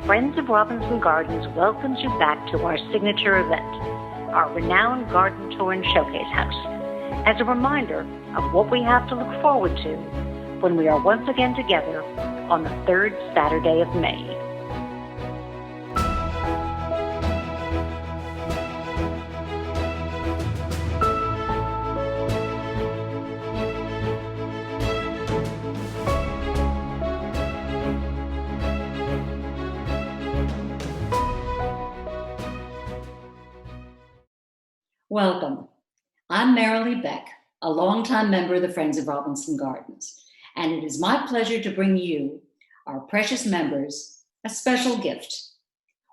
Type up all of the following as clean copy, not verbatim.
Friends of Robinson Gardens welcomes you back to our signature event, our renowned garden tour and showcase house, as a reminder of what we have to look forward to when we are once again together on the third Saturday of May. Welcome. I'm Marilee Beck, a longtime member of the Friends of Robinson Gardens, and it is my pleasure to bring you, our precious members, a special gift.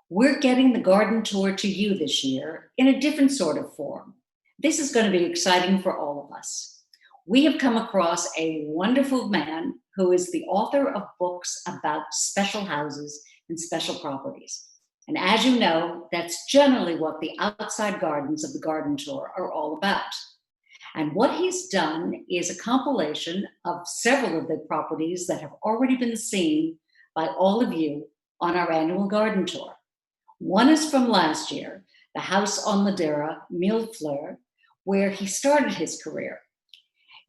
We're getting the garden tour to you this year in a different sort of form. This is going to be exciting for all of us. We have come across a wonderful man who is the author of books about special houses and special properties. And as you know, that's generally what the outside gardens of the garden tour are all about. And what he's done is a compilation of several of the properties that have already been seen by all of you on our annual garden tour. One is from last year, the house on Madeira, Mille Fleurs, where he started his career.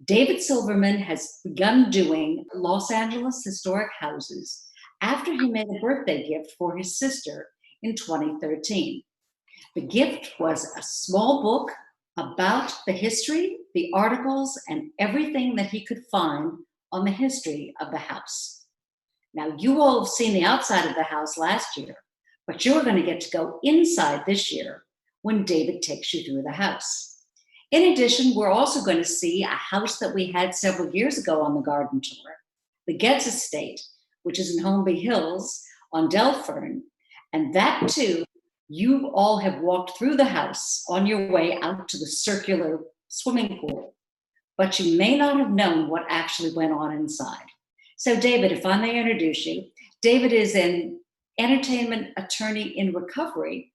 David Silverman has begun doing Los Angeles historic houses after he made a birthday gift for his sister in 2013. The gift was a small book about the history, the articles, and everything that he could find on the history of the house. Now, you all have seen the outside of the house last year, but you're going to get to go inside this year when David takes you through the house. In addition, we're also going to see a house that we had several years ago on the garden tour, the Getz estate, which is in Holmby Hills on Delfern. And that too, you all have walked through the house on your way out to the circular swimming pool, but you may not have known what actually went on inside. So David, if I may introduce you, David is an entertainment attorney in recovery.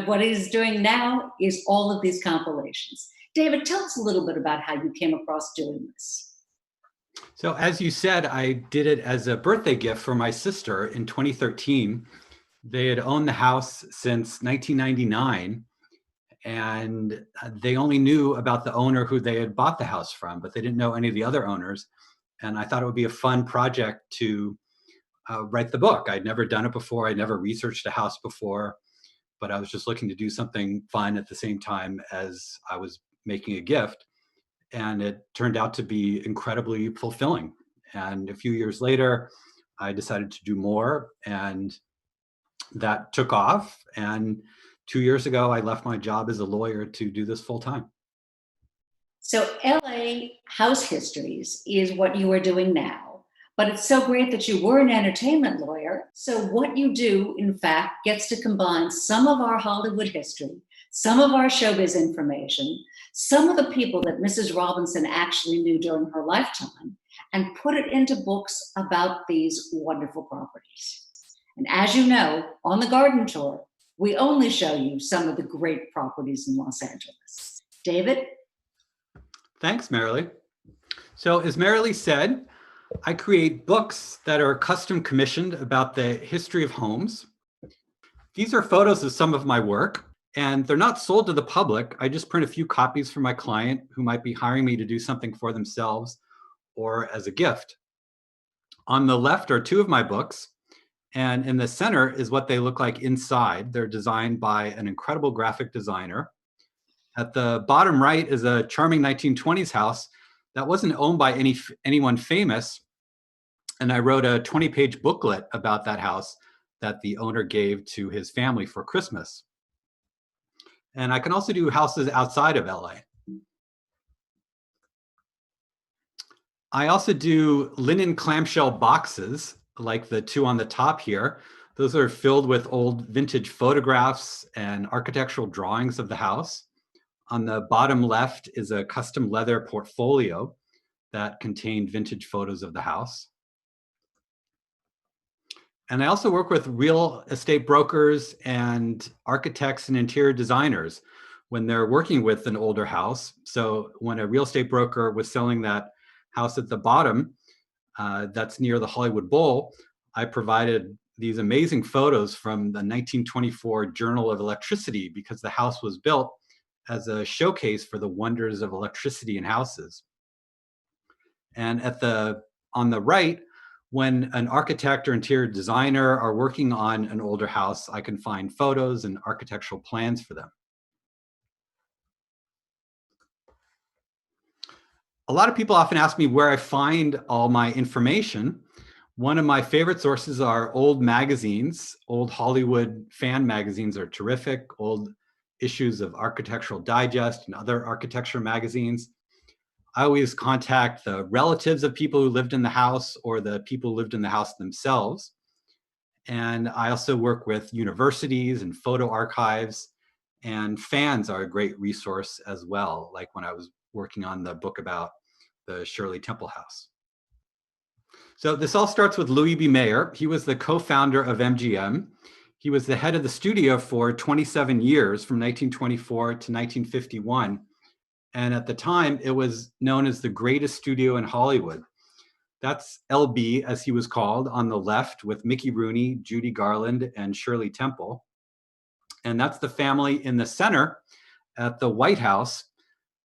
What he's doing now is all of these compilations. David, tell us a little bit about how you came across doing this. So as you said, I did it as a birthday gift for my sister in 2013. They had owned the house since 1999, and they only knew about the owner who they had bought the house from, but they didn't know any of the other owners. And I thought it would be a fun project to write the book. I'd never done it before. I'd never researched a house before, but I was just looking to do something fun at the same time as I was making a gift. And it turned out to be incredibly fulfilling. And a few years later, I decided to do more, and that took off. And 2 years ago, I left my job as a lawyer to do this full time. So LA House Histories is what you are doing now, but it's so great that you were an entertainment lawyer. So what you do, in fact, gets to combine some of our Hollywood history, some of our showbiz information, some of the people that Mrs. Robinson actually knew during her lifetime, and put it into books about these wonderful properties. And as you know, on the garden tour, we only show you some of the great properties in Los Angeles. David? Thanks, Marilee. So as Marilee said, I create books that are custom commissioned about the history of homes. These are photos of some of my work, and they're not sold to the public. I just print a few copies for my client who might be hiring me to do something for themselves or as a gift. On the left are two of my books, and in the center is what they look like inside. They're designed by an incredible graphic designer. At the bottom right is a charming 1920s house that wasn't owned by anyone famous. And I wrote a 20-page booklet about that house that the owner gave to his family for Christmas. And I can also do houses outside of LA. I also do linen clamshell boxes, like the two on the top here. Those are filled with old vintage photographs and architectural drawings of the house. On the bottom left is a custom leather portfolio that contained vintage photos of the house. And I also work with real estate brokers and architects and interior designers when they're working with an older house. So when a real estate broker was selling that house at the bottom, that's near the Hollywood Bowl, I provided these amazing photos from the 1924 Journal of Electricity because the house was built as a showcase for the wonders of electricity in houses. And on the right, when an architect or interior designer are working on an older house, I can find photos and architectural plans for them. A lot of people often ask me where I find all my information. One of my favorite sources are old magazines. Old Hollywood fan magazines are terrific. Old issues of Architectural Digest and other architecture magazines. I always contact the relatives of people who lived in the house or the people who lived in the house themselves. And I also work with universities and photo archives, and fans are a great resource as well, like when I was working on the book about the Shirley Temple House. So this all starts with Louis B. Mayer. He was the co-founder of MGM. He was the head of the studio for 27 years, from 1924 to 1951. And at the time, it was known as the greatest studio in Hollywood. That's LB, as he was called, on the left, with Mickey Rooney, Judy Garland, and Shirley Temple. And that's the family in the center at the White House.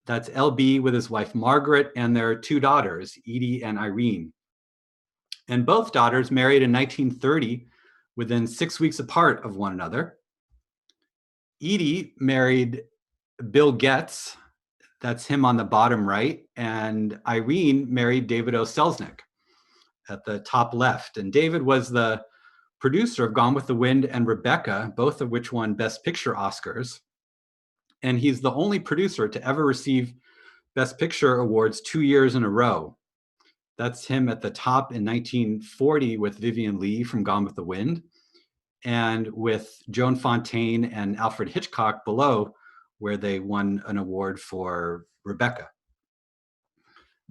That's LB with his wife Margaret and their two daughters, Edie and Irene. And both daughters married in 1930, within 6 weeks apart of one another. Edie married Bill Getz, that's him on the bottom right, and Irene married David O. Selznick at the top left. And David was the producer of Gone with the Wind and Rebecca, both of which won Best Picture Oscars. And he's the only producer to ever receive Best Picture awards 2 years in a row. That's him at the top in 1940 with Vivien Leigh from Gone with the Wind, and with Joan Fontaine and Alfred Hitchcock below, where they won an award for Rebecca.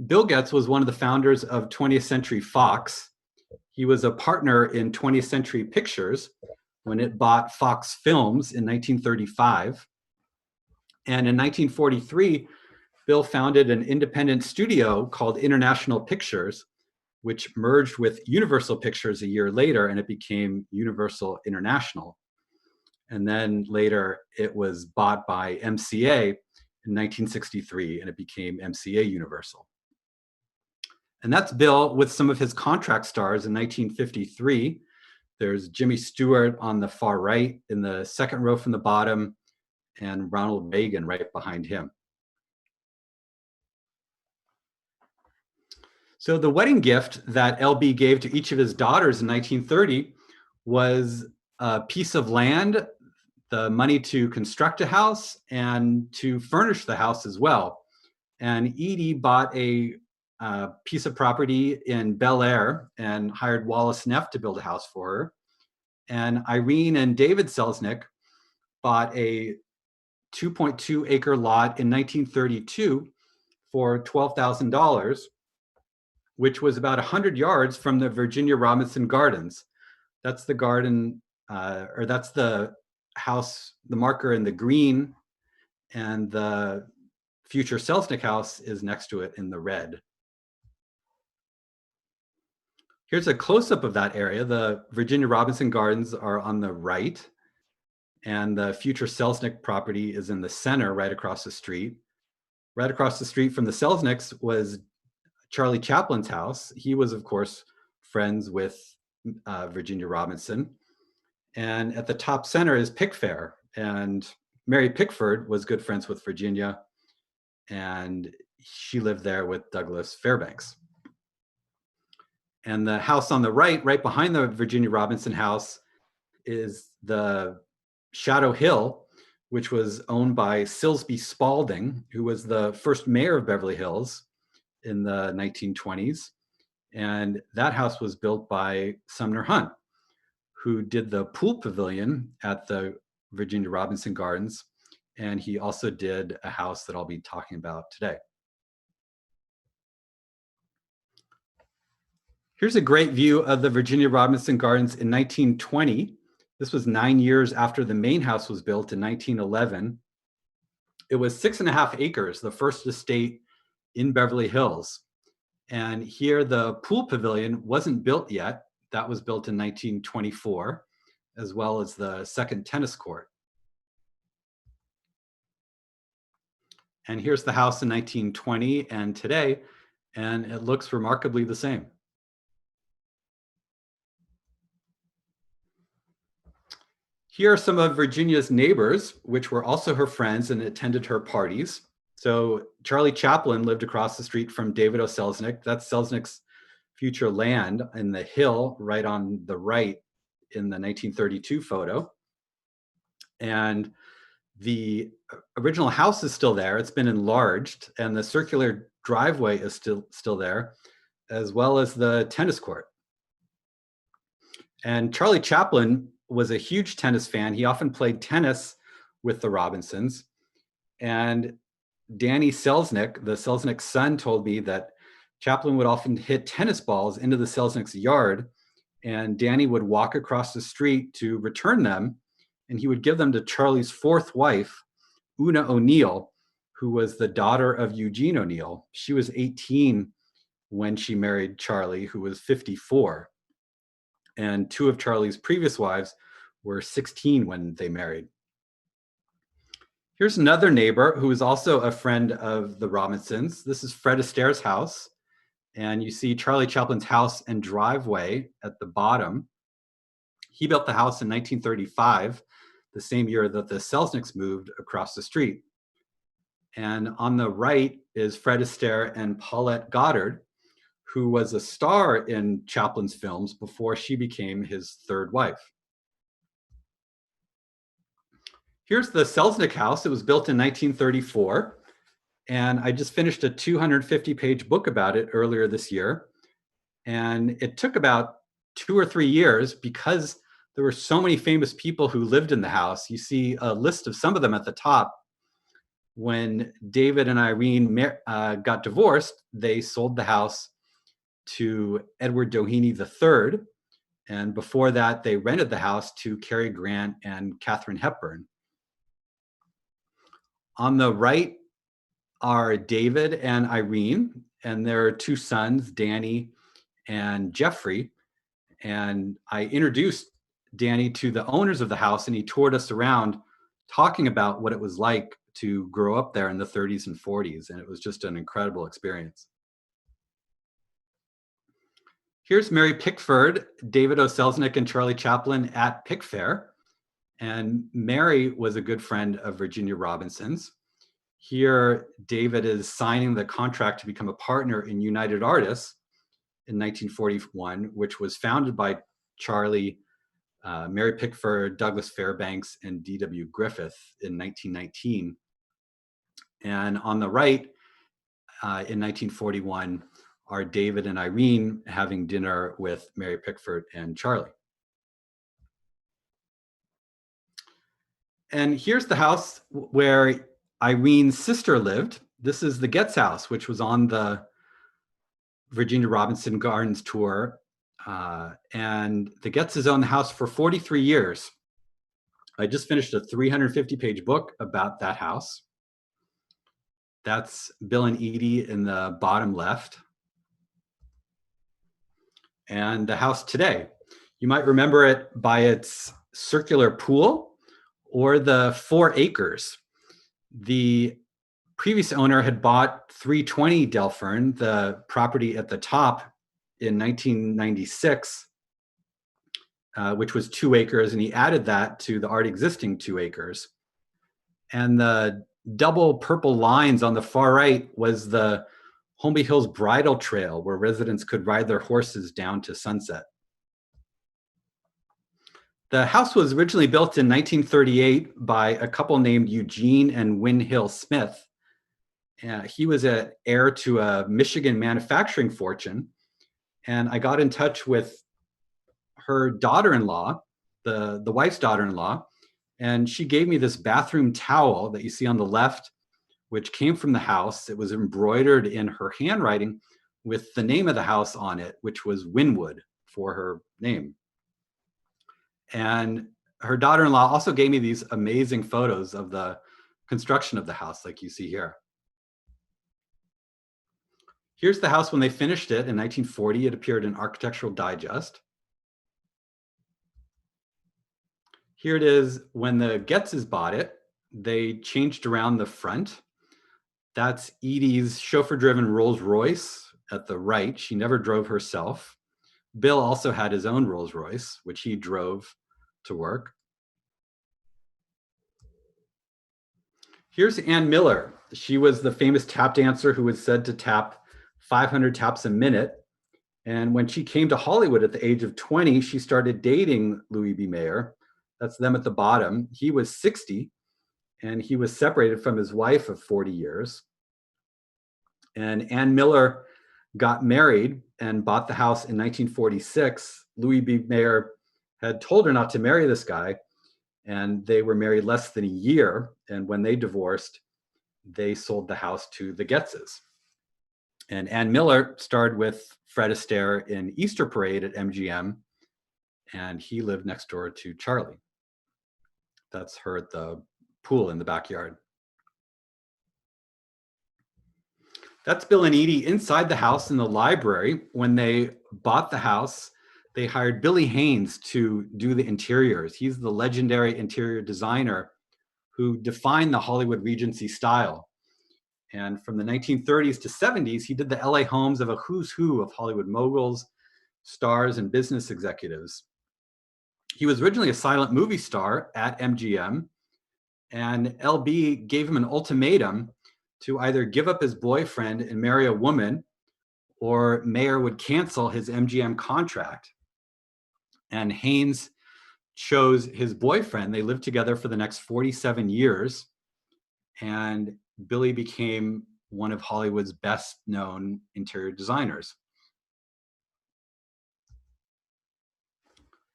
Bill Getz was one of the founders of 20th Century Fox. He was a partner in 20th Century Pictures when it bought Fox Films in 1935. And in 1943, Bill founded an independent studio called International Pictures, which merged with Universal Pictures a year later, and it became Universal International. And then later it was bought by MCA in 1963, and it became MCA Universal. And that's Bill with some of his contract stars in 1953. There's Jimmy Stewart on the far right in the second row from the bottom, and Ronald Reagan right behind him. So the wedding gift that LB gave to each of his daughters in 1930 was a piece of land, the money to construct a house, and to furnish the house as well. And Edie bought a piece of property in Bel Air and hired Wallace Neff to build a house for her. And Irene and David Selznick bought a 2.2 acre lot in 1932 for $12,000, which was about 100 yards from the Virginia Robinson Gardens. That's the garden, or that's the house, the marker in the green, and the future Selznick house is next to it in the red. Here's a close-up of that area. The Virginia Robinson Gardens are on the right, and the future Selznick property is in the center, right across the street. Right across the street from the Selznicks was Charlie Chaplin's house. He was, of course, friends with Virginia Robinson. And at the top center is Pickfair. And Mary Pickford was good friends with Virginia, and she lived there with Douglas Fairbanks. And the house on the right, right behind the Virginia Robinson house, is the Shadow Hill, which was owned by Silsby Spalding, who was the first mayor of Beverly Hills in the 1920s. And that house was built by Sumner Hunt, who did the pool pavilion at the Virginia Robinson Gardens. And he also did a house that I'll be talking about today. Here's a great view of the Virginia Robinson Gardens in 1920. This was 9 years after the main house was built in 1911. It was 6.5 acres, the first estate in Beverly Hills. And here the pool pavilion wasn't built yet. That was built in 1924, as well as the second tennis court. And here's the house in 1920 and today, and it looks remarkably the same. Here are some of Virginia's neighbors, which were also her friends and attended her parties. So Charlie Chaplin lived across the street from David O. Selznick. That's Selznick's future land in the hill right on the right in the 1932 photo. And the original house is still there. It's been enlarged, and the circular driveway is still there, as well as the tennis court. And Charlie Chaplin was a huge tennis fan. He often played tennis with the Robinsons. And Danny Selznick, the Selznick son, told me that Chaplin would often hit tennis balls into the Selznick's yard, and Danny would walk across the street to return them, and he would give them to Charlie's fourth wife, Una O'Neill, who was the daughter of Eugene O'Neill. She was 18 when she married Charlie, who was 54. And two of Charlie's previous wives were 16 when they married. Here's another neighbor who is also a friend of the Robinsons. This is Fred Astaire's house. And you see Charlie Chaplin's house and driveway at the bottom. He built the house in 1935, the same year that the Selznicks moved across the street. And on the right is Fred Astaire and Paulette Goddard, who was a star in Chaplin's films before she became his third wife. Here's the Selznick house. It was built in 1934. And I just finished a 250-page book about it earlier this year. And it took about 2 or 3 years because there were so many famous people who lived in the house. You see a list of some of them at the top. When David and Irene got divorced, they sold the house to Edward Doheny III. And before that, they rented the house to Cary Grant and Katharine Hepburn. On the right are David and Irene, and their 2 sons, Danny and Jeffrey. And I introduced Danny to the owners of the house, and he toured us around talking about what it was like to grow up there in the 30s and 40s. And it was just an incredible experience. Here's Mary Pickford, David O. Selznick, and Charlie Chaplin at Pick Fair. And Mary was a good friend of Virginia Robinson's. Here, David is signing the contract to become a partner in United Artists in 1941, which was founded by Charlie, Mary Pickford, Douglas Fairbanks, and D.W. Griffith in 1919. And on the right, in 1941, are David and Irene having dinner with Mary Pickford and Charlie. And here's the house where Irene's sister lived. This is the Getz house, which was on the Virginia Robinson Gardens tour. And the Getzes owned the house for 43 years. I just finished a 350-page book about that house. That's Bill and Edie in the bottom left. And the house today. You might remember it by its circular pool or the 4 acres. The previous owner had bought 320 Delphern, the property at the top, in 1996, which was 2 acres, and he added that to the already existing 2 acres. And the double purple lines on the far right was the Holmby Hills Bridle Trail, where residents could ride their horses down to Sunset. The house was originally built in 1938 by a couple named Eugene and Wynn Hill Smith. He was an heir to a Michigan manufacturing fortune. And I got in touch with her daughter-in-law, the wife's daughter-in-law, and she gave me this bathroom towel that you see on the left, which came from the house. It was embroidered in her handwriting with the name of the house on it, which was Winwood for her name. And her daughter-in-law also gave me these amazing photos of the construction of the house, like you see here. Here's the house when they finished it in 1940. It appeared in Architectural Digest. Here it is when the Getzes bought it. They changed around the front. That's Edie's chauffeur-driven Rolls Royce at the right. She never drove herself. Bill also had his own Rolls Royce, which he drove to work. Here's Ann Miller. She was the famous tap dancer who was said to tap 500 taps a minute. And when she came to Hollywood at the age of 20, she started dating Louis B. Mayer. That's them at the bottom. He was 60, and he was separated from his wife of 40 years. And Ann Miller got married and bought the house in 1946. Louis B. Mayer had told her not to marry this guy, and they were married less than a year. And when they divorced, they sold the house to the Getzes. And Ann Miller starred with Fred Astaire in Easter Parade at MGM, and he lived next door to Charlie. That's her at the pool in the backyard. That's Bill and Edie inside the house in the library. When they bought the house, they hired Billy Haynes to do the interiors. He's the legendary interior designer who defined the Hollywood Regency style. And from the 1930s to 70s, he did the LA homes of a who's who of Hollywood moguls, stars, and business executives. He was originally a silent movie star at MGM, and LB gave him an ultimatum to either give up his boyfriend and marry a woman, or Mayer would cancel his MGM contract. And Haynes chose his boyfriend. They lived together for the next 47 years, and Billy became one of Hollywood's best known interior designers.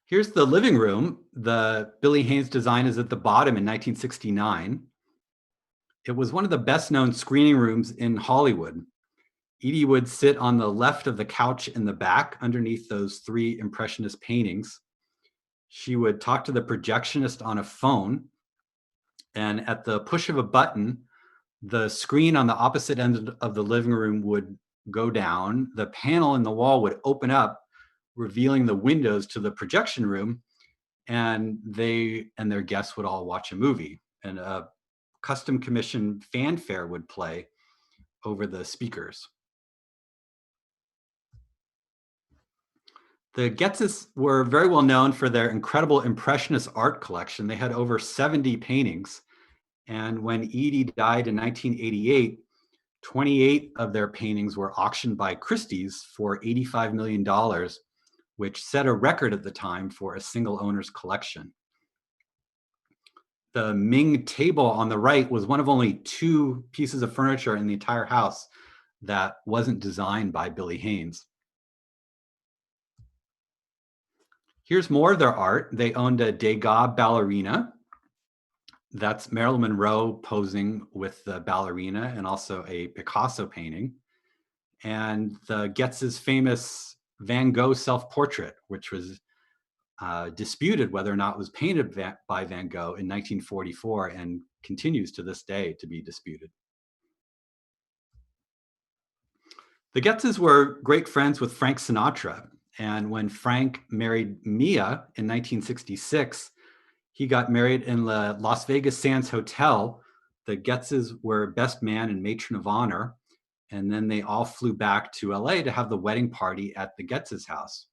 Here's the living room. The Billy Haynes design is at the bottom in 1969. It was one of the best known screening rooms in Hollywood. Edie would sit on the left of the couch in the back underneath those three Impressionist paintings. She would talk to the projectionist on a phone, and at the push of a button, the screen on the opposite end of the living room would go down. The panel in the wall would open up, revealing the windows to the projection room, and they and their guests would all watch a movie. And a custom commissioned fanfare would play over the speakers. The Getzes were very well known for their incredible Impressionist art collection. They had over 70 paintings. And when Edie died in 1988, 28 of their paintings were auctioned by Christie's for $85 million, which set a record at the time for a single owner's collection. The Ming table on the right was one of only two pieces of furniture in the entire house that wasn't designed by Billy Haynes. Here's more of their art. They owned a Degas ballerina. That's Marilyn Monroe posing with the ballerina, and also a Picasso painting. And the Getz's famous Van Gogh self-portrait, which was disputed whether or not it was painted by Van Gogh in 1944 and continues to this day to be disputed. The Getzes were great friends with Frank Sinatra. And when Frank married Mia in 1966, he got married in the Las Vegas Sands Hotel. The Getzes were best man and matron of honor. And then they all flew back to LA to have the wedding party at the Getzes' house.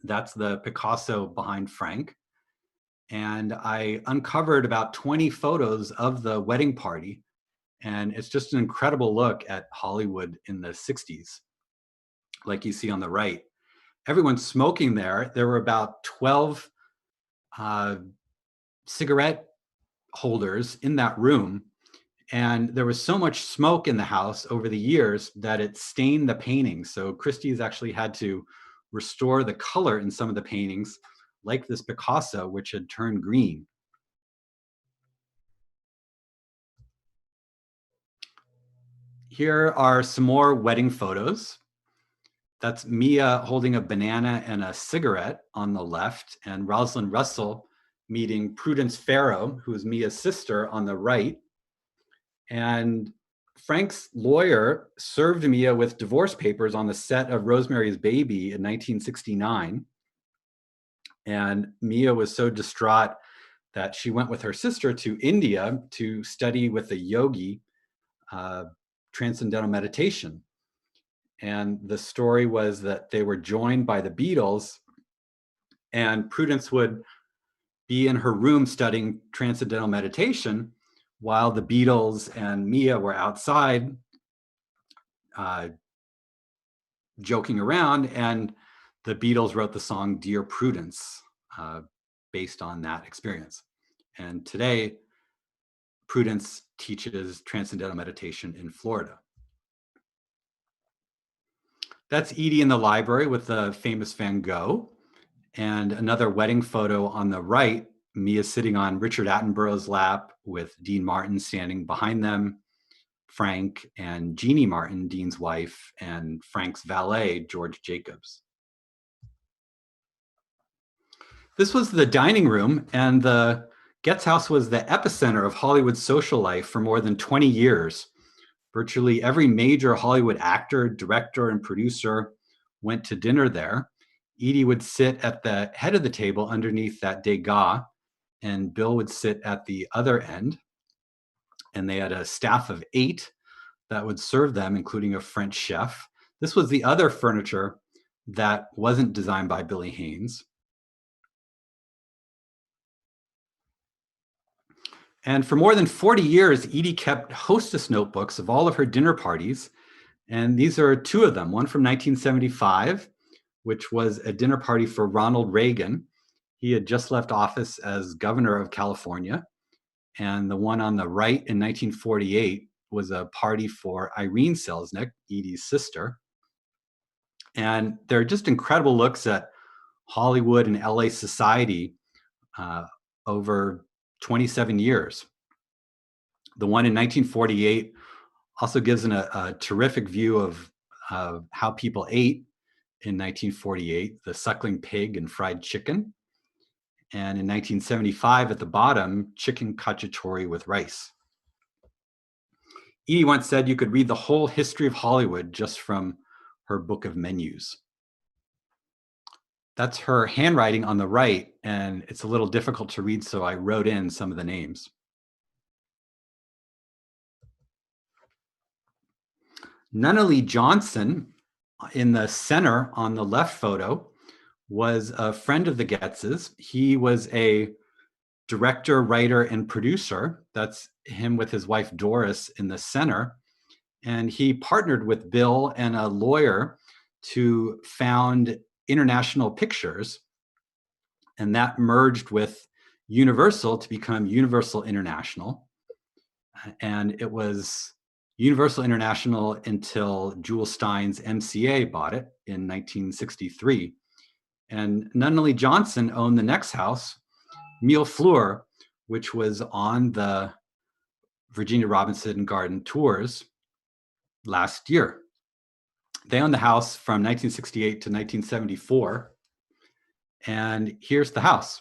That's the Picasso behind Frank. And I uncovered about 20 photos of the wedding party. And it's just an incredible look at Hollywood in the 60s, like you see on the right. Everyone's smoking there. There were about 12 cigarette holders in that room. And there was so much smoke in the house over the years that it stained the paintings. So Christie's actually had to restore the color in some of the paintings, like this Picasso, which had turned green. Here are some more wedding photos. That's Mia holding a banana and a cigarette on the left, and Rosalind Russell meeting Prudence Farrow, who is Mia's sister, on the right. And Frank's lawyer served Mia with divorce papers on the set of Rosemary's Baby in 1969. And Mia was so distraught that she went with her sister to India to study with a yogi transcendental meditation. And the story was that they were joined by the Beatles, and Prudence would be in her room studying transcendental meditation while the Beatles and Mia were outside joking around. And the Beatles wrote the song Dear Prudence based on that experience. And today, Prudence teaches transcendental meditation in Florida. That's Edie in the library with the famous Van Gogh. And another wedding photo on the right, Mia sitting on Richard Attenborough's lap with Dean Martin standing behind them, Frank and Jeannie Martin, Dean's wife, and Frank's valet, George Jacobs. This was the dining room, and the Getz house was the epicenter of Hollywood social life for more than 20 years. Virtually every major Hollywood actor, director, and producer went to dinner there. Edie would sit at the head of the table underneath that Degas, and Bill would sit at the other end. And they had a staff of 8 that would serve them, including a French chef. This was the other furniture that wasn't designed by Billy Haynes. And for more than 40 years, Edie kept hostess notebooks of all of her dinner parties. And these are 2 of them, one from 1975, which was a dinner party for Ronald Reagan. He had just left office as governor of California. And the one on the right in 1948 was a party for Irene Selznick, Edie's sister. And they're just incredible looks at Hollywood and LA society over 27 years. The one in 1948 also gives a terrific view of how people ate in 1948, the suckling pig and fried chicken. And in 1975, at the bottom, chicken cacciatore with rice. Edie once said you could read the whole history of Hollywood just from her book of menus. That's her handwriting on the right, and it's a little difficult to read, so I wrote in some of the names. Nunnally Johnson, in the center on the left photo, was a friend of the Getzes. He was a director, writer, and producer. That's him with his wife Doris in the center. And he partnered with Bill and a lawyer to found International Pictures. And that merged with Universal to become Universal International. And it was Universal International until Jewel Stein's MCA bought it in 1963. And Nunnally Johnson owned the next house, Mille Fleurs, which was on the Virginia Robinson Garden tours last year. They owned the house from 1968 to 1974. And here's the house.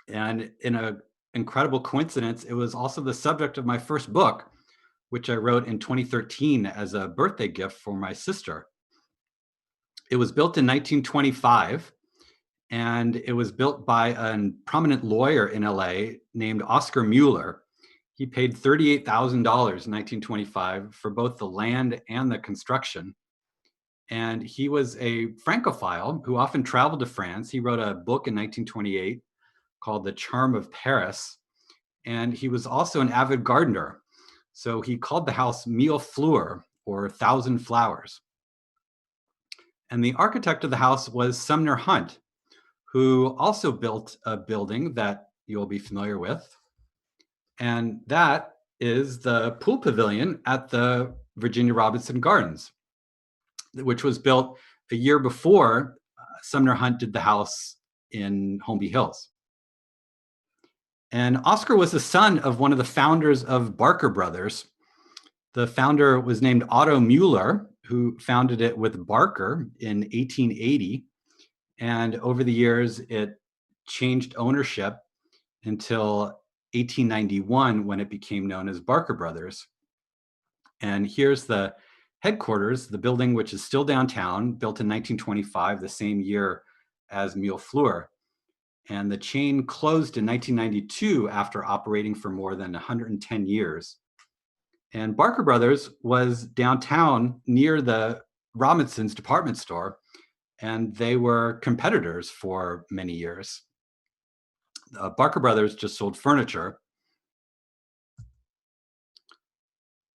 And in an incredible coincidence, it was also the subject of my first book, which I wrote in 2013 as a birthday gift for my sister. It was built in 1925, and it was built by a prominent lawyer in LA named Oscar Mueller. He paid $38,000 in 1925 for both the land and the construction. And he was a Francophile who often traveled to France. He wrote a book in 1928 called The Charm of Paris. And he was also an avid gardener. So he called the house Mille Fleurs, or 1,000 Flowers. And the architect of the house was Sumner Hunt, who also built a building that you'll be familiar with. And that is the pool pavilion at the Virginia Robinson Gardens, which was built a year before Sumner Hunt did the house in Holmby Hills. And Oscar was the son of one of the founders of Barker Brothers. The founder was named Otto Mueller, who founded it with Barker in 1880. And over the years, it changed ownership until 1891, when it became known as Barker Brothers. And here's the headquarters, the building which is still downtown, built in 1925, the same year as Mille Fleurs. and the chain closed in 1992 after operating for more than 110 years. And Barker Brothers was downtown near the Robinsons department store, and they were competitors for many years. Barker Brothers just sold furniture,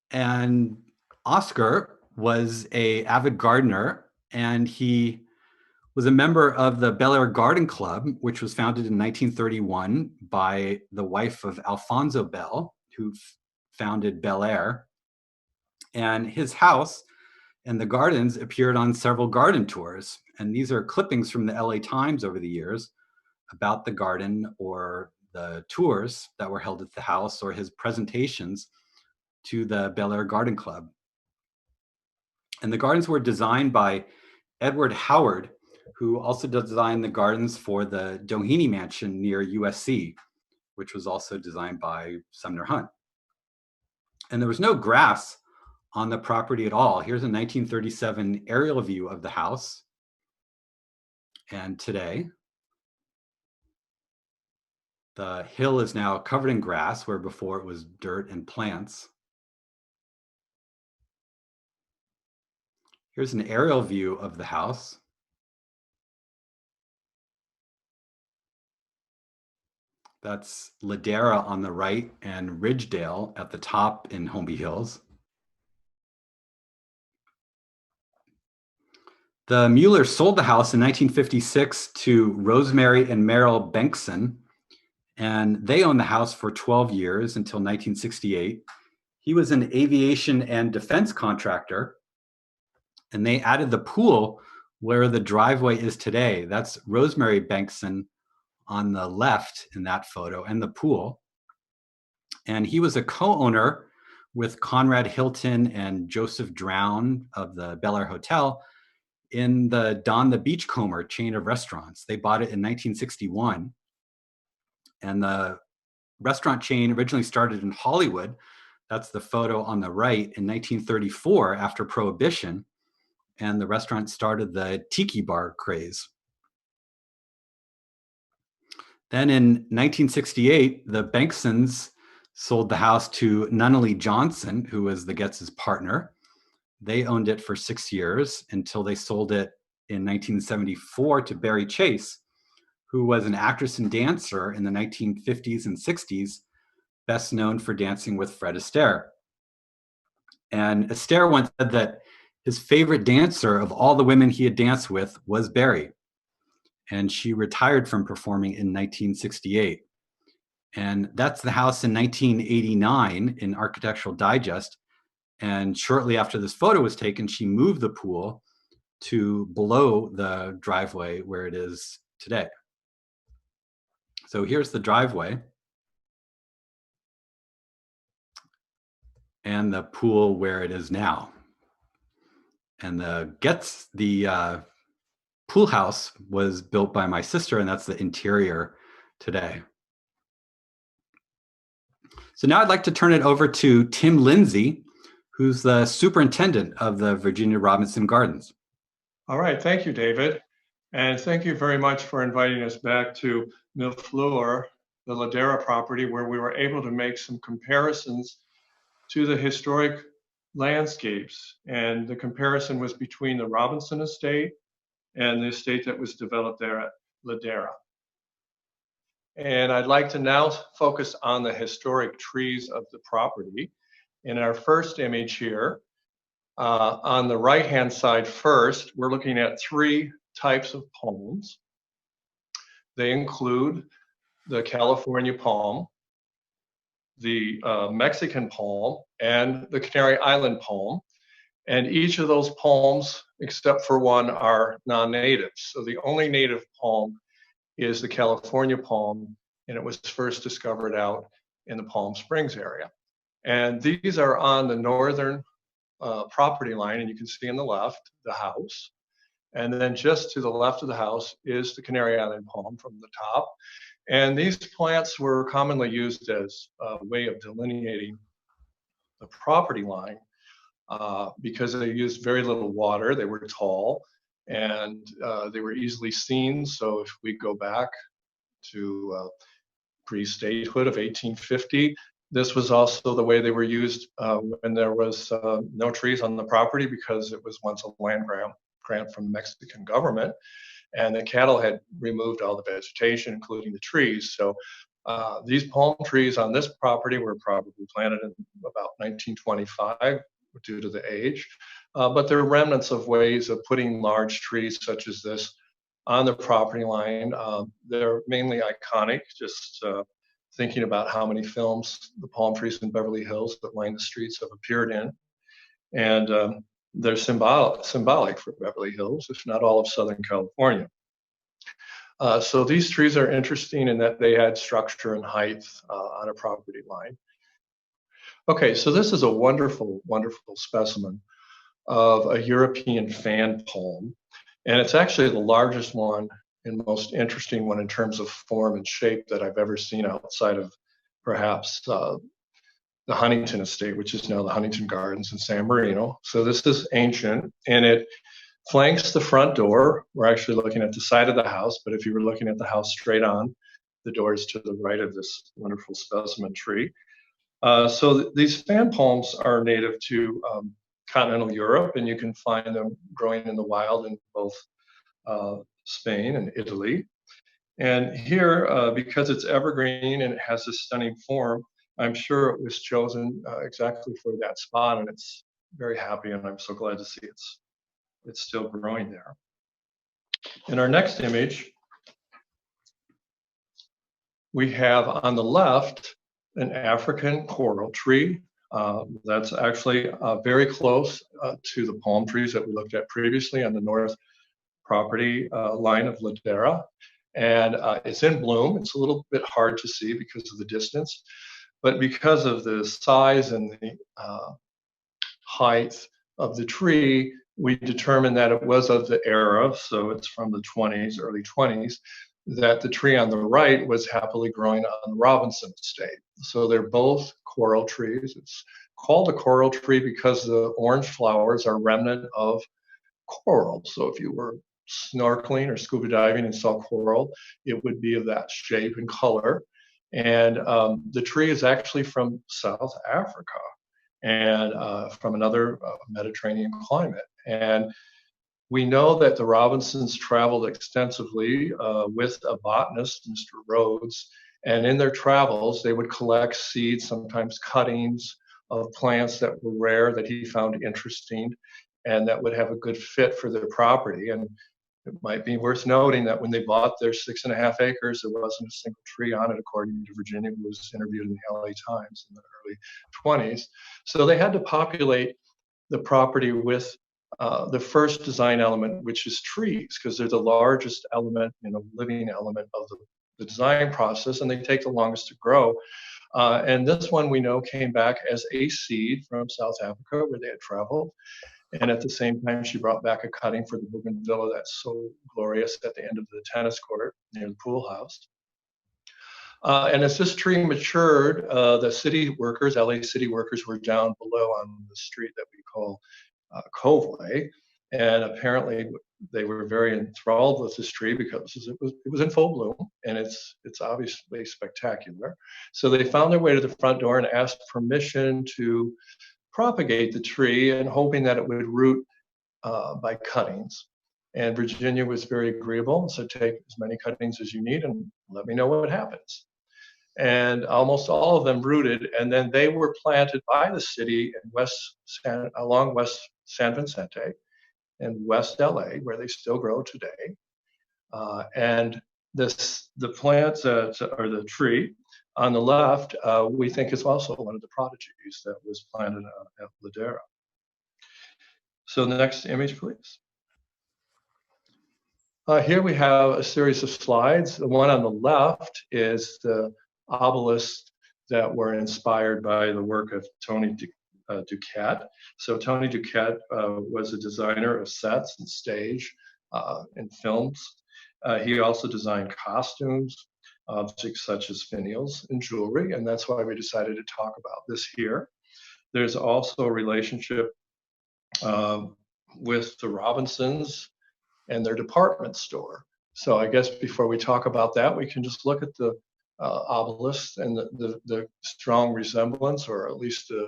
and Oscar was an avid gardener, and he was a member of the Bel Air Garden Club, which was founded in 1931 by the wife of Alfonso Bell, who founded Bel Air. And his house and the gardens appeared on several garden tours. And these are clippings from the LA Times over the years about the garden or the tours that were held at the house or his presentations to the Bel Air Garden Club. And the gardens were designed by Edward Howard, who also designed the gardens for the Doheny Mansion near USC, which was also designed by Sumner Hunt. And there was no grass on the property at all. Here's a 1937 aerial view of the house. And today, the hill is now covered in grass, where before it was dirt and plants. Here's an aerial view of the house. That's Ladera on the right and Ridgedale at the top in Holmby Hills. The Muellers sold the house in 1956 to Rosemary and Merrill Bengtson, and they owned the house for 12 years until 1968. He was an aviation and defense contractor, and they added the pool where the driveway is today. That's Rosemary Bengtson on the left in that photo, and the pool. And he was a co-owner with Conrad Hilton and Joseph Drown of the Bel Air Hotel in the Don the Beachcomber chain of restaurants. They bought it in 1961. And the restaurant chain originally started in Hollywood. That's the photo on the right in 1934 after Prohibition. And the restaurant started the tiki bar craze. Then in 1968, the Bengtsons sold the house to Nunnally Johnson, who was the Getz's partner. They owned it for 6 years until they sold it in 1974 to Barry Chase, who was an actress and dancer in the 1950s and 60s, best known for dancing with Fred Astaire. And Astaire once said that his favorite dancer of all the women he had danced with was Barry. And she retired from performing in 1968. And that's the house in 1989 in Architectural Digest. And shortly after this photo was taken, she moved the pool to below the driveway where it is today. So here's the driveway. And the pool where it is now. And the Getz, the pool house was built by my sister, and that's the interior today. So now I'd like to turn it over to Tim Lindsay, who's the superintendent of the Virginia Robinson Gardens. All right, thank you, David. And thank you very much for inviting us back to Mille Fleurs, the Ladera property, where we were able to make some comparisons to the historic landscapes. And the comparison was between the Robinson estate and the estate that was developed there at Ladera. And I'd like to now focus on the historic trees of the property. In our first image here, on the right-hand side first, we're looking at 3 types of palms. They include the California palm, the Mexican palm, and the Canary Island palm. And each of those palms, except for one, are non-natives. So the only native palm is the California palm, and it was first discovered out in the Palm Springs area. And these are on the northern property line, and you can see on the left, the house. And then just to the left of the house is the Canary Island palm from the top. And these plants were commonly used as a way of delineating the property line because they used very little water. They were tall and they were easily seen. So if we go back to pre-statehood of 1850. This was also the way they were used when there was no trees on the property, because it was once a land grant from the Mexican government, and the cattle had removed all the vegetation, including the trees. So these palm trees on this property were probably planted in about 1925 due to the age, but they're remnants of ways of putting large trees such as this on the property line. They're mainly iconic, just thinking about how many films the palm trees in Beverly Hills that line the streets have appeared in. And they're symbolic for Beverly Hills, if not all of Southern California. So these trees are interesting in that they add structure and height on a property line. Okay, so this is a wonderful, wonderful specimen of a European fan palm. And it's actually the largest one and most interesting one in terms of form and shape that I've ever seen outside of perhaps the Huntington Estate, which is now the Huntington Gardens in San Marino. So this is ancient, and it flanks the front door. We're actually looking at the side of the house, but if you were looking at the house straight on, the door is to the right of this wonderful specimen tree. So these fan palms are native to continental Europe, and you can find them growing in the wild in both Spain and Italy. And here, because it's evergreen and it has this stunning form, I'm sure it was chosen exactly for that spot, and it's very happy, and I'm so glad to see it's still growing there. In our next image, we have on the left an African coral tree. That's actually very close to the palm trees that we looked at previously on the north property line of Ladera. And it's in bloom. It's a little bit hard to see because of the distance, but because of the size and the height of the tree, we determined that it was of the era, so it's from the 20s, early 20s, that the tree on the right was happily growing on the Robinson estate. So they're both coral trees. It's called a coral tree because the orange flowers are remnant of coral. So if you were snorkeling or scuba diving and saw coral, it would be of that shape and color. And the tree is actually from South Africa and from another Mediterranean climate. And we know that the Robinsons traveled extensively with a botanist, Mr. Rhodes, and in their travels, they would collect seeds, sometimes cuttings of plants that were rare that he found interesting and that would have a good fit for their property. And it might be worth noting that when they bought their 6.5 acres, there wasn't a single tree on it, according to Virginia, who was interviewed in the LA Times in the early 20s. So they had to populate the property with the first design element, which is trees, because they're the largest element, living element of the design process, and they take the longest to grow. And this one we know came back as a seed from South Africa, where they had traveled. And at the same time, she brought back a cutting for the bougainvillea that's so glorious at the end of the tennis court near the pool house. And as this tree matured, the city workers, LA city workers, were down below on the street that we call Coveway. And apparently they were very enthralled with this tree because it was in full bloom, and it's obviously spectacular. So they found their way to the front door and asked permission to propagate the tree, and hoping that it would root by cuttings. And Virginia was very agreeable and said, take as many cuttings as you need and let me know what happens. And almost all of them rooted, and then they were planted by the city in along West San Vicente and West LA, where they still grow today. And the plant, or the tree on the left, we think is also one of the prodigies that was planted at Ladera. So the next image, please. Here we have a series of slides. The one on the left is the obelisks that were inspired by the work of Tony Duquette. So Tony Duquette was a designer of sets and stage and films. He also designed costumes, objects such as finials and jewelry, and that's why we decided to talk about this here. There's also a relationship with the Robinsons and their department store. So I guess before we talk about that, we can just look at the obelisks and the strong resemblance, or at least the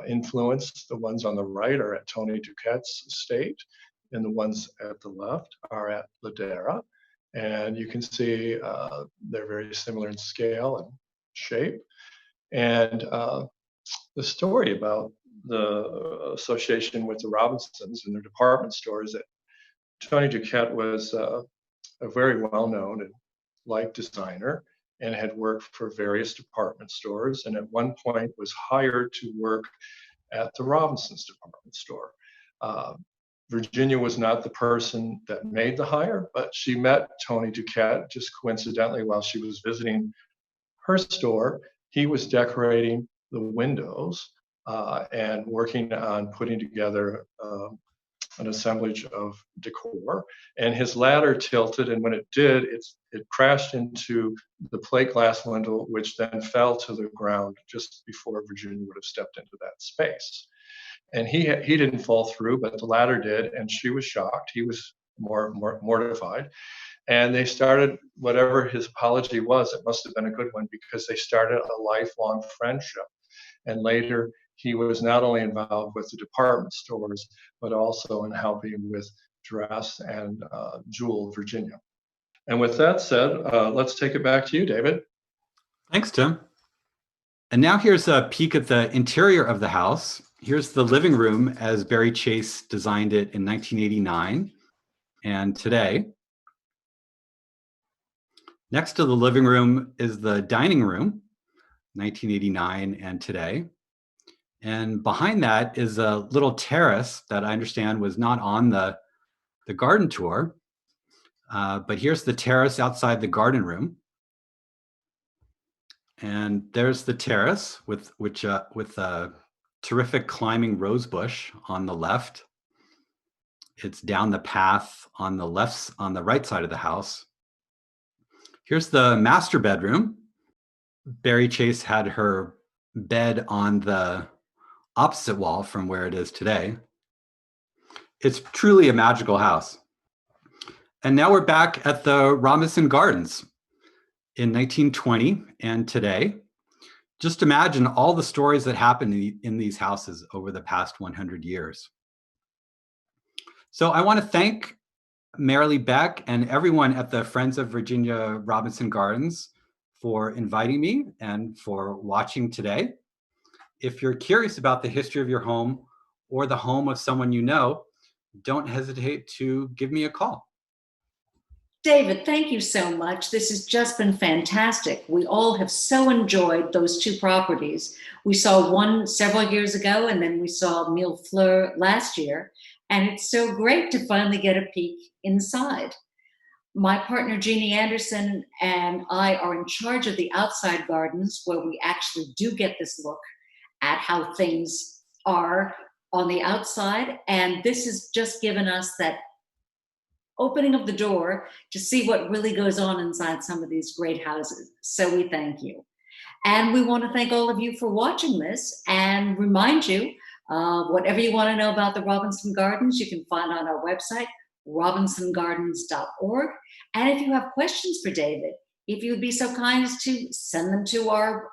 influence. The ones on the right are at Tony Duquette's estate, and the ones at the left are at Ladera. And you can see they're very similar in scale and shape. And the story about the association with the Robinsons and their department stores, that Tony Duquette was a very well-known and liked designer and had worked for various department stores, and at one point was hired to work at the Robinsons department store. Virginia was not the person that made the hire, but she met Tony Duquette just coincidentally while she was visiting her store. He was decorating the windows and working on putting together an assemblage of decor, and his ladder tilted, and when it did, it crashed into the plate glass window, which then fell to the ground just before Virginia would have stepped into that space. And he didn't fall through, but the ladder did, and she was shocked. He was more mortified. And they started, whatever his apology was, it must have been a good one, because they started a lifelong friendship. And later, he was not only involved with the department stores, but also in helping with dress and Jewel, Virginia. And with that said, let's take it back to you, David. Thanks, Tim. And now here's a peek at the interior of the house. Here's the living room as Barry Chase designed it in 1989 and today. Next to the living room is the dining room, 1989 and today. And behind that is a little terrace that I understand was not on the garden tour. But here's the terrace outside the garden room. And there's the terrace with a terrific climbing rose bush on the left. It's down the path on the right side of the house. Here's the master bedroom. Barry Chase had her bed on the opposite wall from where it is today. It's truly a magical house. And now we're back at the Robinson Gardens in 1920 and today. Just imagine all the stories that happened in these houses over the past 100 years. So I want to thank Marilee Beck and everyone at the Friends of Virginia Robinson Gardens for inviting me and for watching today. If you're curious about the history of your home or the home of someone you know, don't hesitate to give me a call. David, thank you so much. This has just been fantastic. We all have so enjoyed those two properties. We saw one several years ago, and then we saw Mille Fleurs last year. And it's so great to finally get a peek inside. My partner, Jeannie Anderson, and I are in charge of the outside gardens, where we actually do get this look at how things are on the outside. And this has just given us that opening of the door to see what really goes on inside some of these great houses. So we thank you. And we want to thank all of you for watching this and remind you, whatever you want to know about the Robinson Gardens, you can find on our website, robinsongardens.org. And if you have questions for David, if you would be so kind as to send them to our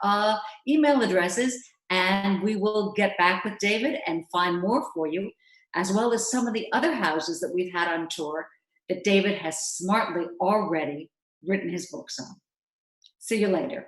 email addresses, and we will get back with David and find more for you, as well as some of the other houses that we've had on tour that David has smartly already written his books on. See you later.